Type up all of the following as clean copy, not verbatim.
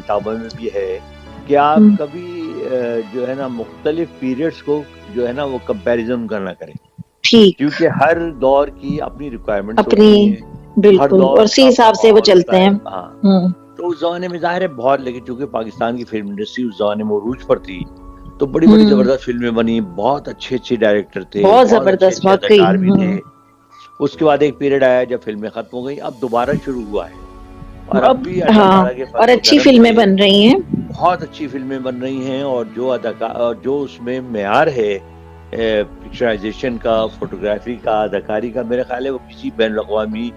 کتابوں میں بھی ہے کہ آپ کبھی جو ہے نا مختلف پیریڈز کو جو ہے نا وہ کمپیریزن کرنا کریں، ٹھیک، کیونکہ ہر دور کی اپنی ریکوائرمنٹس اپنی، ہوتی ہیں، ہر بالکل، اور دور اسی کا اپنا حساب سے وہ ماحول چلتے ہوتا ہے. ہیں. ہاں، ہوں تو اس زمانے میں ظاہر ہے بہت، لیکن چونکہ پاکستان کی فلم انڈسٹری اس زمانے میں عروج پر تھی تو بڑی بڑی زبردست فلمیں بنی، بہت اچھے اچھے ڈائریکٹر تھے، بہت بہت اچھے زبردست، اچھے واقعی. اداکار بھی تھے. اس کے بعد ایک پیریڈ آیا جب فلمیں ختم ہو گئی، اب دوبارہ شروع ہوا ہے، اور اب بھی اللہ ہاں، تعالیٰ کے اور فضل و اچھی کرم فلمیں سے بن رہی ہیں. بہت اچھی فلمیں بن رہی ہیں، اور جو اداکار اور جو اس میں معیار ہے پکچرائزیشن کا، فوٹوگرافی کا، اداکاری کا، میرے خیال ہے وہ کسی بین الاقوامی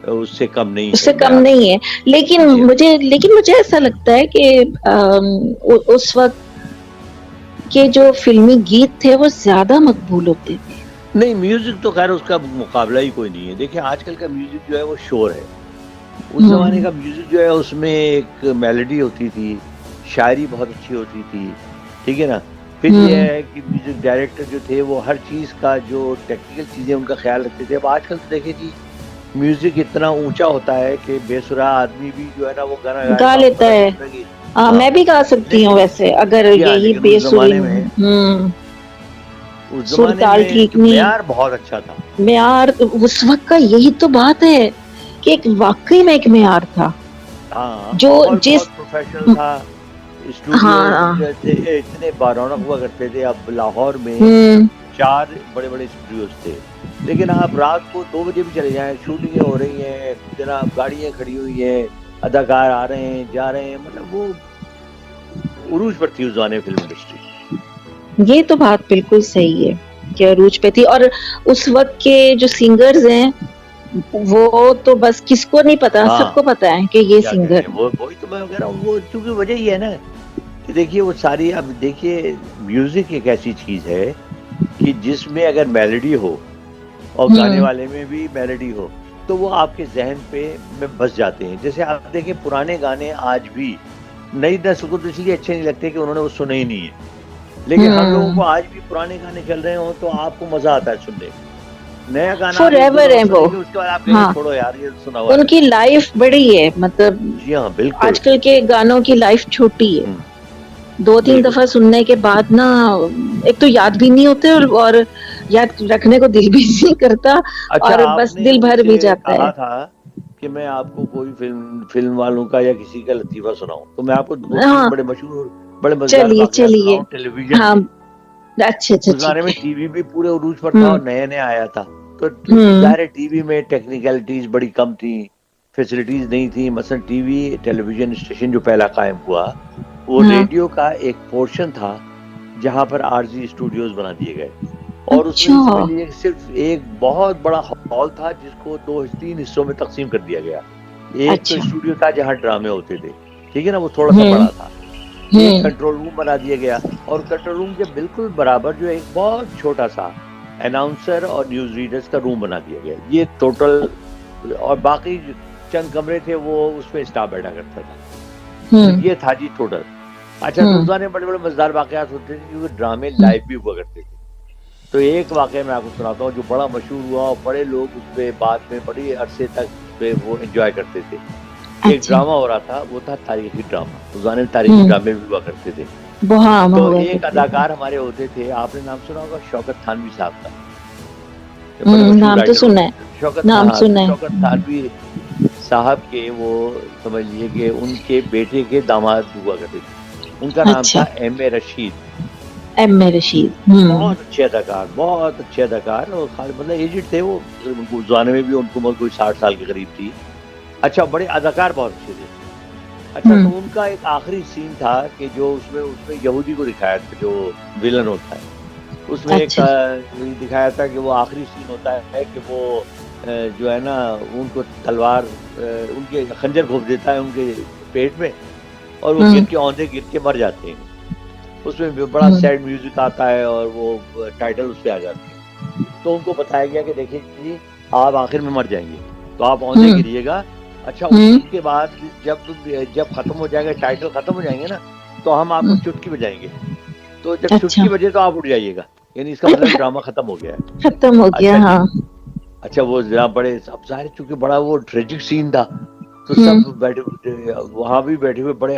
اس سے کم نہیں اس ہے سے کم معیار. نہیں ہے. جی ہاں. لیکن مجھے ایسا لگتا ہے کہ اس وقت کے جو فلمی گیت تھے وہ زیادہ مقبول ہوتے تھے. نہیں، میوزک تو خیر اس کا مقابلہ ہی کوئی نہیں ہے. دیکھیں آج کل کا میوزک جو ہے وہ شور ہے، اس زمانے کا میوزک جو ہے اس میں ایک میلڈی ہوتی تھی، شاعری بہت اچھی ہوتی تھی، ٹھیک ہے نا. پھر یہ ہے کہ میوزک ڈائریکٹر جو تھے وہ ہر چیز کا جو ٹیکنیکل چیزیں ان کا خیال رکھتے تھے. اب آج کل تو دیکھیں جی میوزک اتنا اونچا ہوتا ہے کہ بے سراہ آدمی بھی جو ہے نا وہ گانا گائے گا تو آپ کو لیتا پتہ نہیں ہے. چلتا کہ ہاں، ہاں. میں بھی گا سکتی ہوں لیکن ویسے، اگر جی ہاں، یہی لیکن بے اس سری زمانے میں سر تال ٹھیک جو نہیں. معیار بہت اچھا تھا. معیار اس وقت کا یہی تو بات ہے کہ ایک واقعی میں ایک معیار تھا ہاں، جو ماحول جس. بہت پروفیشنل تھا. اسٹوڈیوز ہاں. جیسے اتنے بارونق ہوا کرتے تھے. اب لاہور میں 4 بڑے بڑے اسٹوڈیوز تھے، لیکن آپ رات کو 2 بجے بھی چلے جائیں، شوٹنگیں ہو رہی ہیں جناب، گاڑیاں کھڑی ہوئی ہیں، اداکار آ رہے ہیں جا رہے ہیں، مطلب وہ عروج پر تھی اس زمانے میں فلم انڈسٹری. یہ تو بات بالکل صحیح ہے کہ عروج پہ تھی. اور اس وقت کے جو سنگرز ہیں وہ تو بس کس کو نہیں پتا، سب ہاں، کو پتا ہے کہ یہ کیا سنگر کہیں، وہی تو میں کہہ رہا ہوں. وہ چونکہ وجہ ہی ہے نا کہ دیکھیے وہ ساری، اب دیکھیے میوزک ایک ایسی چیز ہے کہ جس میں اگر میلڈی ہو اور گانے والے میں بھی میلڈی ہو تو وہ آپ کے ذہن پہ میں بس جاتے ہیں. جیسے آپ دیکھیں پرانے گانے آج بھی نئی نسل کو تو اس لیے اچھے نہیں لگتے کہ انہوں نے وہ سنے ہی نہیں ہے، لیکن ہم لوگوں کو آج بھی پرانے گانے چل رہے ہوں تو آپ کو مزہ آتا ہے سننے میں. نیا گانا آپ فار ایک دو ایور دفعہ ہیں وہ. سنیں گے، اس کے بعد آپ کہیں گے ہاں، چھوڑو یار یہ سنا ہوا ان ہے. کی لائف بڑی ہے، مطلب جی ہاں، بالکل. آج کل کے گانوں کی لائف چھوٹی ہے. ہوں، 2-3 بالکل. دفعہ سننے کے بعد نا ایک تو یاد بھی نہیں ہوتے، اور یاد رکھنے کو دل بھی نہیں کرتا، اچھا، اور آپ بس نے دل مجھ بھر سے بھی جاتا ہے. کہا تھا کہ میں آپ کو کوئی فلم والوں کا یا کسی کا لطیفہ سناؤں، تو میں آپ کو 2-3 ہاں، بڑے مشہور بڑے مزیدار چلیے واقعات چلیے. سناؤں ٹیلی ویژن ہاں، کے. اچھا اس زمانے ٹھیک میں ہے. ٹی وی بھی پورے عروج پر تھا ہوں اور نیا نیا آیا تھا، تو ہوں ظاہر ہے ٹی وی میں ٹیکنیکلٹیز بڑی کم تھیں، فیسلٹیز نہیں تھیں. مثلا ٹی وی ٹیلی ویژن اسٹیشن جو پہلا قائم ہوا وہ ہاں. ریڈیو کا ایک پورشن تھا جہاں پر عارضی اسٹوڈیوز بنا دیے گئے، اور اس میں اچھا. یہ سمجھ لیجیے کہ صرف ایک بہت بڑا ہال تھا جس کو 3 حصوں میں تقسیم کر دیا گیا. ایک تو اچھا. اسٹوڈیو تھا جہاں ڈرامے ہوتے تھے، ٹھیک ہے نا، وہ تھوڑا سا ہوں بڑا تھا. ایک ہوں کنٹرول روم بنا دیا گیا، اور کنٹرول روم کے بالکل برابر جو ایک بہت چھوٹا سا اناؤنسر اور نیوز ریڈرز کا روم بنا دیا گیا. یہ ٹوٹل، اور باقی چند کمرے تھے وہ اس میں اسٹاف بیٹھا کرتا تھا. تو ہوں یہ تھا جی ٹوٹل. اچھا، تو ہوں اس زمانے میں بڑے بڑے مزیدار واقعات ہوتے تھے کیونکہ ڈرامے لائیو بھی ہوا کرتے تھے. تو ایک واقعہ میں آپ کو سناتا ہوں جو بڑا مشہور ہوا اور بڑے لوگ اس پہ بعد میں بڑی عرصے تک اس پہ وہ انجوائے کرتے تھے. ایک اچھا. ڈرامہ ہو رہا تھا، وہ تھا تاریخی ڈرامہ. اس زمانے میں تاریخی ہوں ڈرامے بھی ہوا کرتے تھے. بہت تو ہوا ایک کرتے تھے. اداکار ہمارے ہوتے تھے، آپ نے نام سنا ہوگا شوکت تھانوی صاحب کا، یہ بڑے مشہور نام تو رائٹر سنا ہوتے ہے. تھے. نام سنا ہے. شوکت تھانوی صاحب کے وہ سمجھ لیجیے کہ ان کے بیٹے کے داماد ہوا کرتے تھے. ان کا نام اچھا. تھا ایم اے رشید. ایم اے رشید. بہت اچھے اداکار، بہت اچھے اداکار، اور مطلب ایجڈ تھے وہ، اس زمانے میں بھی ان کی عمر کوئی 60 سال کے قریب تھی. اچھا، بڑے اداکار بہت اچھے تھے. اچھا، ہوں تو ان کا ایک آخری سین تھا کہ جو اس میں یہودی کو دکھایا تھا جو ویلن ہوتا ہے. اس میں ایک اچھا. دکھایا تھا کہ وہ آخری سین ہوتا ہے کہ وہ جو ہے نا ان کو تلوار ان کے خنجر گھونپ دیتا ہے ان کے پیٹ میں، اور وہ ہوں گر کے اوندے گر کے مر جاتے ہیں. اس میں بڑا ہوں سیڈ میوزک آتا ہے اور وہ ٹائٹل اس پہ آ جاتے ہیں. تو ان کو بتایا گیا کہ دیکھیے جی آپ آخر میں مر جائیں گے تو آپ اوندے ہوں گریے گا. اچھا، اس ہوں کے بعد جب ختم ہو جائے گا، ٹائٹل ختم ہو جائیں گے نا، تو ہم آپ کو ہوں. چٹکی بجائیں گے. تو جب اچھا. چٹکی بجے تو آپ اٹھ جائیے گا، یعنی اس کا مطلب ڈرامہ ختم ہو گیا ہے. ختم ہو گیا. اچھا جی. ہاں. اچھا، وہ ذرا بڑے اب ظاہر چونکہ بڑا وہ ٹریجک سین تھا تو سب ہوں بیٹھے وہاں بھی بیٹھے ہوئے بڑے